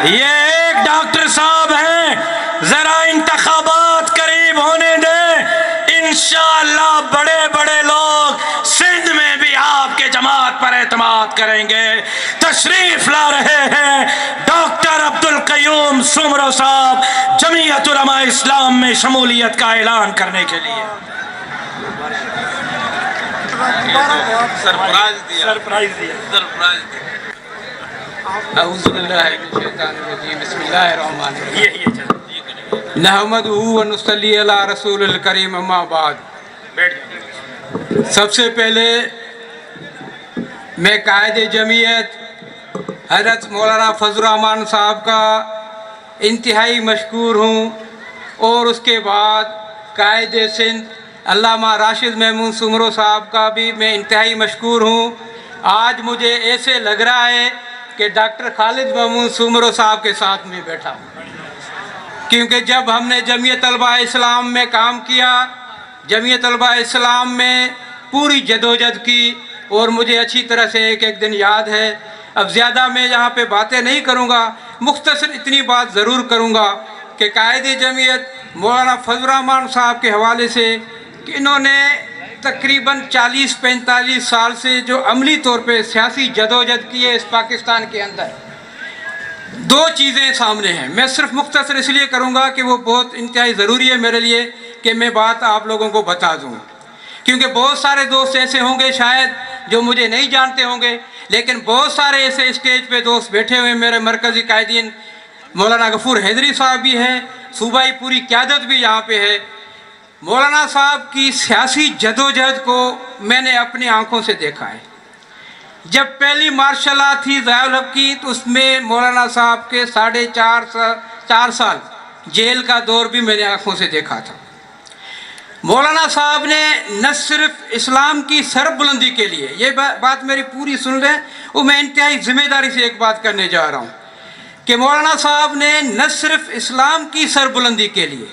ये एक डॉक्टर साहब हैं, जरा इंतखाबात करीब होने दें, इंशाअल्लाह बड़े बड़े लोग सिंध में भी आपके जमात पर एतमाद करेंगे। तशरीफ ला रहे हैं डॉक्टर अब्दुल क़य्यूम सुमरो साहब, जमीयत उलमा इस्लाम में शमूलियत का ऐलान करने के लिए। सरप्राइज दिया। नहमदुहु व नुसल्ली अला रसूलिल करीम, अम्मा बाद। सबसे पहले मैं कायदे जमीयत हज़रत मौलाना फजल रहमान साहब का इंतहाई मशकूर हूँ, और उसके बाद कायदे सिंध अल्लामा राशिद महमूद सुमरो साहब का भी मैं इंतहाई मशकूर हूँ। आज मुझे ऐसे लग रहा है कि डॉक्टर खालिद महमूद सुमरो साहब के साथ में बैठा हूँ, क्योंकि जब हमने जमीयत उलमा इस्लाम में काम किया, जमीयत उलमा इस्लाम में पूरी जदोजहद की, और मुझे अच्छी तरह से एक एक दिन याद है। अब ज़्यादा मैं यहाँ पे बातें नहीं करूँगा, मुख्तसर इतनी बात ज़रूर करूँगा कि कायदे जमीयत मौलाना फजल रहमान साहब के हवाले से कि इन्होंने तकरीबन 40-45 साल से जो अमली तौर पे सियासी जदोजहद की है इस पाकिस्तान के अंदर, दो चीज़ें सामने हैं। मैं सिर्फ मुख्तसर इसलिए करूँगा कि वो बहुत इंतहाई ज़रूरी है मेरे लिए कि मैं बात आप लोगों को बता दूँ, क्योंकि बहुत सारे दोस्त ऐसे होंगे शायद जो मुझे नहीं जानते होंगे, लेकिन बहुत सारे ऐसे स्टेज पे दोस्त बैठे हुए, मेरे मरकज़ी कायदीन मौलाना गफूर हैदरी साहब भी हैं, सूबाई पूरी क़यादत भी यहाँ पे है। मौलाना साहब की सियासी जदोजहद को मैंने अपनी आंखों से देखा है। जब पहली मार्शल लॉ थी ज़िया-उल हक़ की, तो उसमें मौलाना साहब के 4.5 साल जेल का दौर भी मैंने आंखों से देखा था। मौलाना साहब ने न सिर्फ इस्लाम की सरबुलंदी के लिए, ये बात मेरी पूरी सुन लें, वो मैं इंतहाई ज़िम्मेदारी से एक बात करने जा रहा हूँ कि मौलाना साहब ने न सिर्फ इस्लाम की सरबुलंदी के लिए,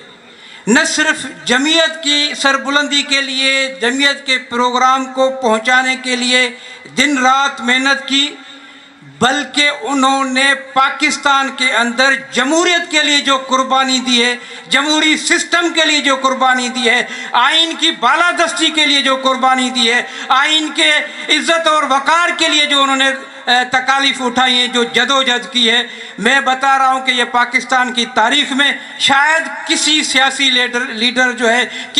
न सिर्फ जमीयत की सरबुलंदी के लिए, जमीयत के प्रोग्राम को पहुंचाने के लिए दिन रात मेहनत की, बल्कि उन्होंने पाकिस्तान के अंदर जमहूरियत के लिए जो कुर्बानी दी है, जमहूरी सिस्टम के लिए जो कुर्बानी दी है, आइन की बालादस्ती के लिए जो कुर्बानी दी है, आइन के इज्जत और वक़ार के लिए जो उन्होंने तकालीफ उठाई है, जो जदोजहद की है, मैं बता रहा हूँ कि ये पाकिस्तान की तारीख में शायद किसी सियासी लीडर जो है